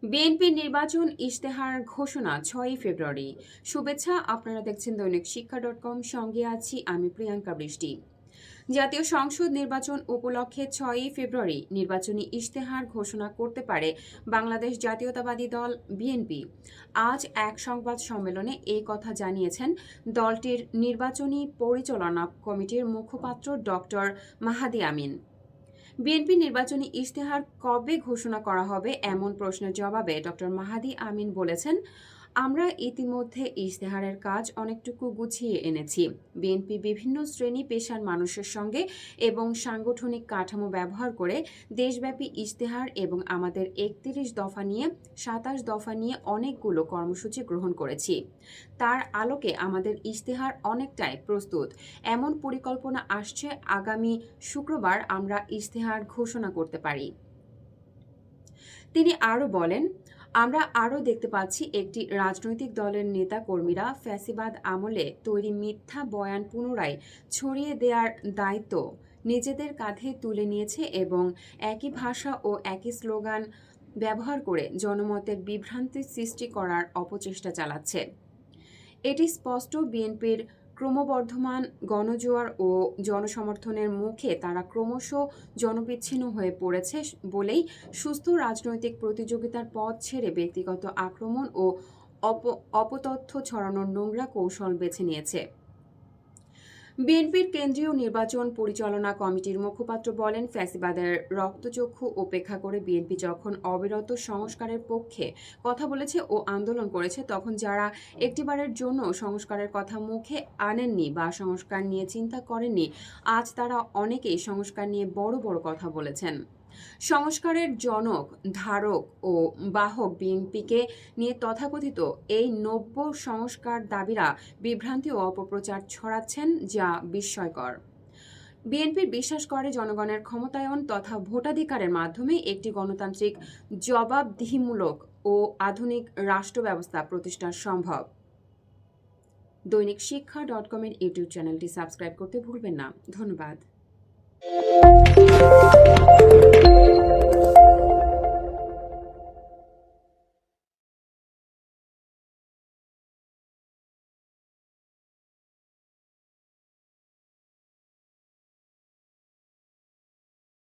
বিএনপির নির্বাচন ইশতেহার ঘোষণা ৬ ফেব্রুয়ারি। শুভেচ্ছা, আপনারা দেখছেন দৈনিক শিক্ষা.com। সঙ্গে আছি আমি প্রিয়াঙ্কা বৃষ্টি। জাতীয় সংসদ নির্বাচন উপলক্ষে ৬ ফেব্রুয়ারি নির্বাচনী ইশতেহার ঘোষণা করতে পারে বাংলাদেশ জাতীয়তাবাদী দল বিএনপি। আজ এক সংবাদ সম্মেলনে এই কথা জানিয়েছেন দলটির নির্বাচনী পরিচালনা কমিটির মুখপাত্র ডক্টর মাহাদি আমিন। বিএনপি নির্বাচনী ইশতেহার কবে ঘোষণা করা হবে এমন প্রশ্নের জবাবে ডক্টর মাহাদি আমিন বলেছেন, আমরা ইতিমধ্যে ইশতেহারের কাজ অনেকটুকু গুছিয়ে এনেছি। বিএনপি বিভিন্ন শ্রেণী পেশার মানুষের সঙ্গে এবং সাংগঠনিক কাঠামো ব্যবহার করে দেশব্যাপী ইশতেহার এবং আমাদের ৩১ দফা নিয়ে ২৭ দফা নিয়ে অনেকগুলো কর্মসূচি গ্রহণ করেছি। তার আলোকে আমাদের ইশতেহার অনেকটাই প্রস্তুত। এমন পরিকল্পনা আসছে আগামী শুক্রবার আমরা ইশতেহার ঘোষণা করতে পারি। তিনি আরও বলেন, আমরা আরও দেখতে পাচ্ছি একটি রাজনৈতিক দলের নেতা কর্মীরা ফ্যাসিবাদ আমলে তৈরি মিথ্যা বয়ান পুনরায় ছড়িয়ে দেওয়ার দায়িত্ব নিজেদের কাঁধে তুলে নিয়েছে এবং একই ভাষা ও একই স্লোগান ব্যবহার করে জনমতের বিভ্রান্তি সৃষ্টি করার অপচেষ্টা চালাচ্ছে। এটি স্পষ্ট, বিএনপির ক্রমবর্ধমান গণজোয়ার ও জনসমর্থনের মুখে তারা ক্রমশ জনবিচ্ছিন্ন হয়ে পড়েছে বলেই সুস্থ রাজনৈতিক প্রতিযোগিতার পথ ছেড়ে ব্যক্তিগত আক্রমণ ও অপতথ্য ছড়ানোর নোংরা কৌশল বেছে নিয়েছে। বিএনপির কেন্দ্রীয় নির্বাচন পরিচালনা কমিটির মুখপাত্র বলেন, ফ্যাসিবাদের রক্তচক্ষু উপেক্ষা করে বিএনপি যখন অবিরত সংস্কারের পক্ষে কথা বলেছে ও আন্দোলন করেছে, তখন যারা একটিবারের জন্য সংস্কারের কথা মুখে আনেননি বা সংস্কার নিয়ে চিন্তা করেননি, আজ তারা অনেকেই সংস্কার নিয়ে বড় বড় কথা বলেছেন। সংস্কারের জনক, ধারক ও বাহক বিএনপিকে নিয়ে তথাকথিত এই নব্য সংস্কার দাবিরা বিভ্রান্তি ও অপপ্রচার ছড়াচ্ছেন, যা বিস্ময়কর। বিএনপি বিশ্বাস করে জনগণের ক্ষমতায়ন তথা ভোটাধিকারের মাধ্যমে একটি গণতান্ত্রিক, জবাবদিহিমূলক ও আধুনিক রাষ্ট্র ব্যবস্থা প্রতিষ্ঠা সম্ভব। দৈনিক শিক্ষা.com এর ইউটিউব চ্যানেলটি সাবস্ক্রাইব করতে ভুলবেন না। ধন্যবাদ।